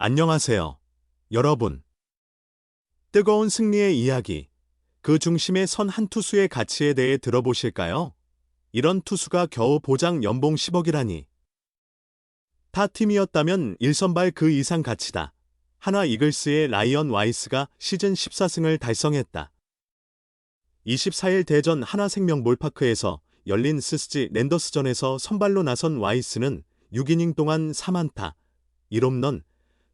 안녕하세요, 여러분. 뜨거운 승리의 이야기, 그 중심에 선 한 투수의 가치에 대해 들어보실까요? 이런 투수가 겨우 보장 연봉 10억이라니. 타 팀이었다면 1선발 그 이상 가치다. 하나 이글스의 라이언 와이스가 시즌 14승을 달성했다. 24일 대전 하나생명 몰파크에서 열린 스스지 랜더스전에서 선발로 나선 와이스는 6이닝 동안 3안타, 1홈런,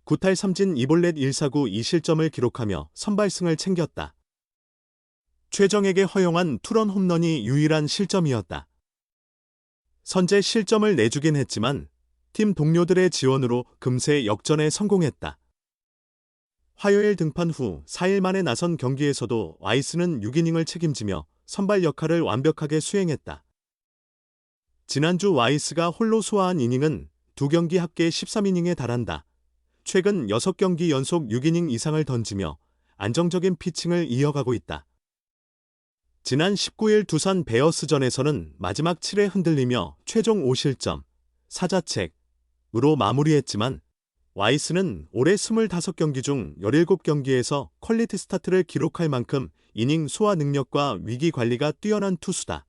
9탈 3진 2볼넷 1사구 2실점을 기록하며 선발승을 챙겼다. 최정에게 허용한 투런 홈런이 유일한 실점이었다. 선제 실점을 내주긴 했지만 팀 동료들의 지원으로 금세 역전에 성공했다. 화요일 등판 후 4일 만에 나선 경기에서도 와이스는 6이닝을 책임지며 선발 역할을 완벽하게 수행했다. 지난주 와이스가 홀로 소화한 이닝은 2경기 합계 13이닝에 달한다. 최근 6경기 연속 6이닝 이상을 던지며 안정적인 피칭을 이어가고 있다. 지난 19일 두산 베어스전에서는 마지막 7회 흔들리며 최종 5실점, 4자책으로 마무리했지만 와이스는 올해 25경기 중 17경기에서 퀄리티 스타트를 기록할 만큼 이닝 소화 능력과 위기 관리가 뛰어난 투수다.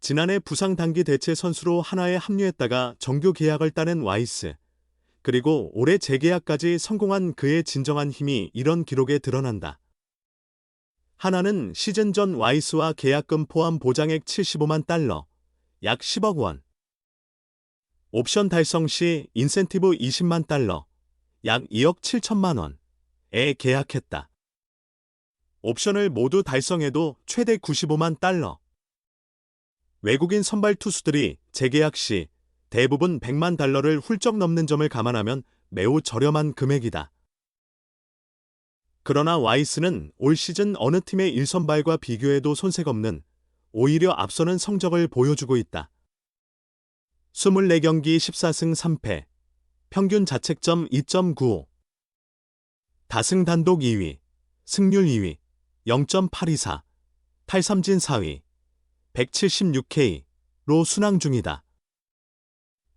지난해 부상 단기 대체 선수로 하나에 합류했다가 정규 계약을 따낸 와이스. 그리고 올해 재계약까지 성공한 그의 진정한 힘이 이런 기록에 드러난다. 하나는 시즌 전 와이스와 계약금 포함 보장액 75만 달러, 약 10억 원. 옵션 달성 시 인센티브 20만 달러, 약 2억 7천만 원에 계약했다. 옵션을 모두 달성해도 최대 95만 달러. 외국인 선발 투수들이 재계약 시 대부분 100만 달러를 훌쩍 넘는 점을 감안하면 매우 저렴한 금액이다. 그러나 와이스는 올 시즌 어느 팀의 1선발과 비교해도 손색 없는, 오히려 앞서는 성적을 보여주고 있다. 24경기 14승 3패, 평균 자책점 2.95, 다승 단독 2위, 승률 2위, 0.824, 탈삼진 4위, 176K로 순항 중이다.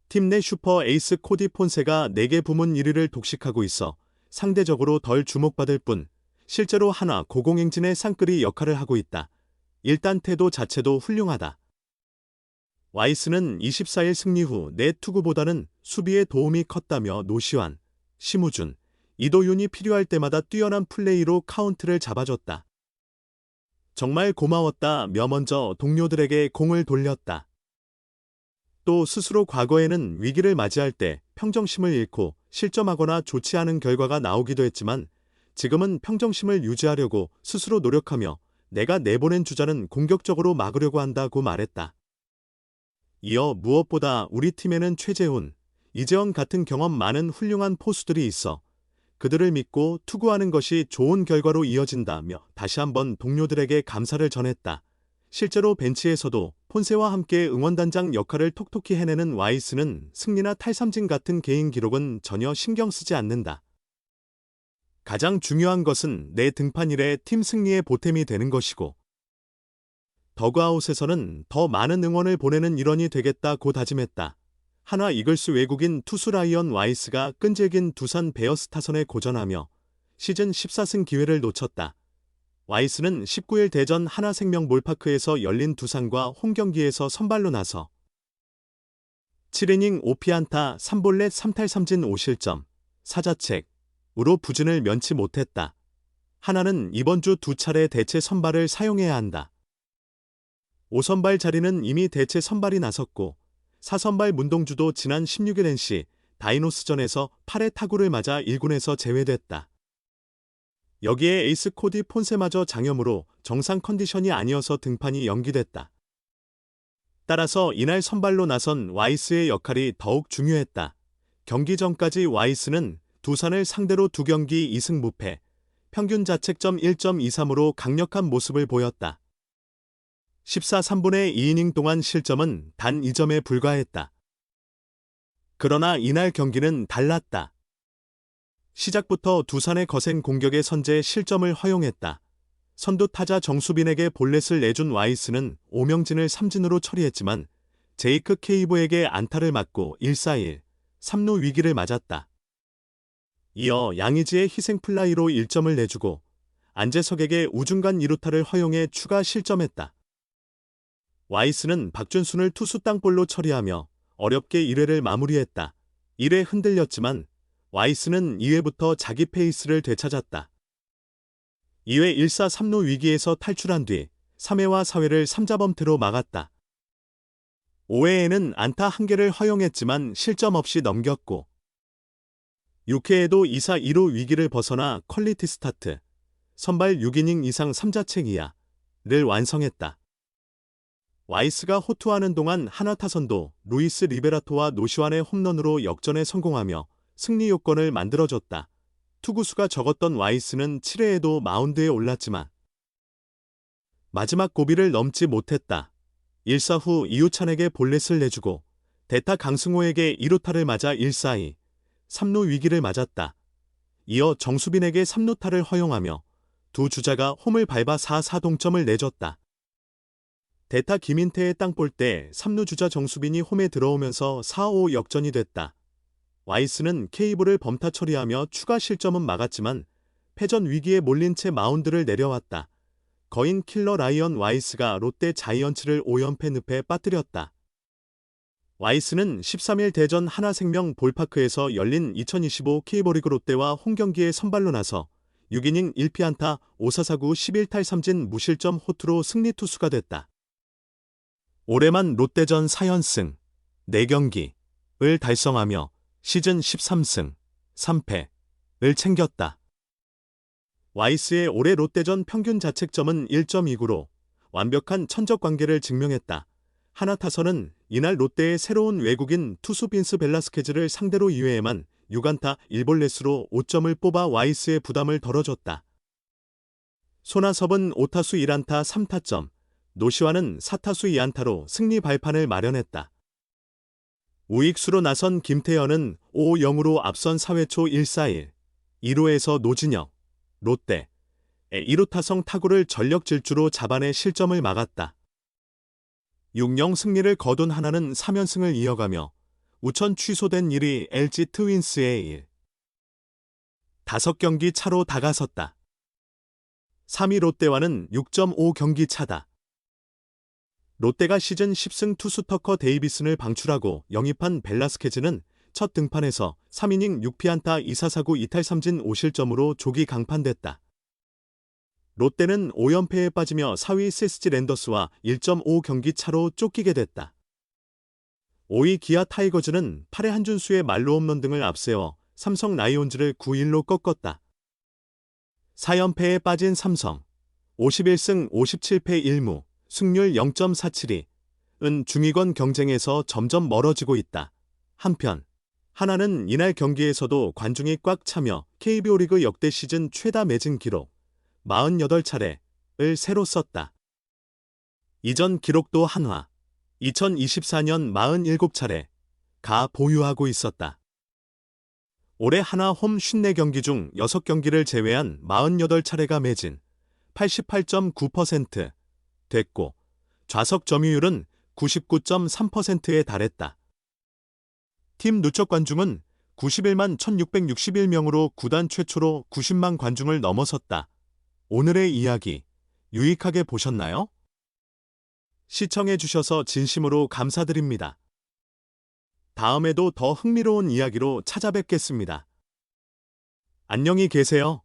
팀 내 슈퍼 에이스 코디 폰세가 4개 부문 1위를 독식하고 있어 상대적으로 덜 주목받을 뿐 실제로 하나 고공행진의 쌍끌이 역할을 하고 있다. 일단 태도 자체도 훌륭하다. 와이스는 24일 승리 후 내 투구보다는 수비에 도움이 컸다며 노시환, 심우준, 이도윤이 필요할 때마다 뛰어난 플레이로 카운트를 잡아줬다. 정말 고마웠다며 먼저 동료들에게 공을 돌렸다. 또 스스로 과거에는 위기를 맞이할 때 평정심을 잃고 실점하거나 좋지 않은 결과가 나오기도 했지만 지금은 평정심을 유지하려고 스스로 노력하며 내가 내보낸 주자는 공격적으로 막으려고 한다고 말했다. 이어 무엇보다 우리 팀에는 최재훈, 이재원 같은 경험 많은 훌륭한 포수들이 있어 그들을 믿고 투구하는 것이 좋은 결과로 이어진다며 다시 한번 동료들에게 감사를 전했다. 실제로 벤치에서도 폰세와 함께 응원단장 역할을 톡톡히 해내는 와이스는 승리나 탈삼진 같은 개인 기록은 전혀 신경 쓰지 않는다. 가장 중요한 것은 내 등판일에 팀 승리에 보탬이 되는 것이고 더그아웃에서는 더 많은 응원을 보내는 일원이 되겠다고 다짐했다. 하나 이글스 외국인 투수 라이언 와이스가 끈질긴 두산 베어스 타선에 고전하며 시즌 14승 기회를 놓쳤다. 와이스는 19일 대전 하나생명 몰파크에서 열린 두산과 홈경기에서 선발로 나서 7이닝 5피안타 3볼넷 3탈 3진 5실점, 4자책으로 부진을 면치 못했다. 하나는 이번 주 2차례 대체 선발을 사용해야 한다. 5선발 자리는 이미 대체 선발이 나섰고 4선발 문동주도 지난 16일 NC 다이노스전에서 8회 타구를 맞아 1군에서 제외됐다. 여기에 에이스 코디 폰세마저 장염으로 정상 컨디션이 아니어서 등판이 연기됐다. 따라서 이날 선발로 나선 와이스의 역할이 더욱 중요했다. 경기 전까지 와이스는 두산을 상대로 2경기 2승 무패, 평균 자책점 1.23으로 강력한 모습을 보였다. 14 3분의 2이닝 동안 실점은 단 2점에 불과했다. 그러나 이날 경기는 달랐다. 시작부터 두산의 거센 공격에 선제 실점을 허용했다. 선두 타자 정수빈에게 볼넷을 내준 와이스는 오명진을 삼진으로 처리했지만 제이크 케이브에게 안타를 맞고 1-4-1, 3루 위기를 맞았다. 이어 양의지의 희생플라이로 1점을 내주고 안재석에게 우중간 2루타를 허용해 추가 실점했다. 와이스는 박준순을 투수 땅볼로 처리하며 어렵게 1회를 마무리했다. 1회 흔들렸지만 와이스는 2회부터 자기 페이스를 되찾았다. 2회 1사 3루 위기에서 탈출한 뒤 3회와 4회를 3자범퇴로 막았다. 5회에는 안타 1개를 허용했지만 실점 없이 넘겼고 6회에도 2사 2루 위기를 벗어나 퀄리티 스타트, 선발 6이닝 이상 3자책 이하를 완성했다. 와이스가 호투하는 동안 하나 타선도 루이스 리베라토와 노시환의 홈런으로 역전에 성공하며 승리 요건을 만들어줬다. 투구수가 적었던 와이스는 7회에도 마운드에 올랐지만 마지막 고비를 넘지 못했다. 1사 후 이우찬에게 볼넷을 내주고 대타 강승호에게 2루타를 맞아 1사2, 3루 위기를 맞았다. 이어 정수빈에게 3루타를 허용하며 두 주자가 홈을 밟아 4-4 동점을 내줬다. 대타 김인태의 땅볼 때 3루 주자 정수빈이 홈에 들어오면서 4-5 역전이 됐다. 와이스는 케이블을 범타 처리하며 추가 실점은 막았지만 패전 위기에 몰린 채 마운드를 내려왔다. 거인 킬러 라이언 와이스가 롯데 자이언츠를 5연패 늪에 빠뜨렸다. 와이스는 13일 대전 하나생명 볼파크에서 열린 2025 K리그 롯데와 홈경기에 선발로 나서 6이닝 1피안타 5사사구 11탈삼진 무실점 호투로 승리 투수가 됐다. 올해만 롯데전 4연승, 4경기를 달성하며 시즌 13승, 3패를 챙겼다. 와이스의 올해 롯데전 평균 자책점은 1.29로 완벽한 천적 관계를 증명했다. 하나 타선은 이날 롯데의 새로운 외국인 투수 빈스 벨라스케즈를 상대로 2회에만 6안타 1볼넷으로 5점을 뽑아 와이스의 부담을 덜어줬다. 손아섭은 5타수 1안타 3타점, 노시환은 4타수 2안타로 승리 발판을 마련했다. 우익수로 나선 김태현은 5-0으로 앞선 4회 초 1-4-1, 2루에서 노진혁, 롯데의 2루 타성 타구를 전력 질주로 잡아내 실점을 막았다. 6-0 승리를 거둔 하나는 3연승을 이어가며 우천 취소된 1위 LG 트윈스의 5경기 차로 다가섰다. 3위 롯데와는 6.5경기 차다. 롯데가 시즌 10승 투수 터커 데이비슨을 방출하고 영입한 벨라스케즈는 첫 등판에서 3이닝 6피안타 2사사구 2탈삼진 5실점으로 조기 강판됐다. 롯데는 5연패에 빠지며 4위 세스지 랜더스와 1.5경기 차로 쫓기게 됐다. 5위 기아 타이거즈는 8회 한준수의 말로 홈런 등을 앞세워 삼성 라이온즈를 9-1로 꺾었다. 4연패에 빠진 삼성, 51승 57패 1무, 승률 0.472은 중위권 경쟁에서 점점 멀어지고 있다. 한편 하나는 이날 경기에서도 관중이 꽉 차며 KBO 리그 역대 시즌 최다 매진 기록 48차례를 새로 썼다. 이전 기록도 한화 2024년 47차례가 보유하고 있었다. 올해 하나 홈 54경기 중 6경기를 제외한 48차례가 매진 88.9% 됐고 좌석 점유율은 99.3%에 달했다. 팀 누적 관중은 91만 1661명으로 구단 최초로 90만 관중을 넘어섰다. 오늘의 이야기 유익하게 보셨나요? 시청해 주셔서 진심으로 감사드립니다. 다음에도 더 흥미로운 이야기로 찾아뵙겠습니다. 안녕히 계세요.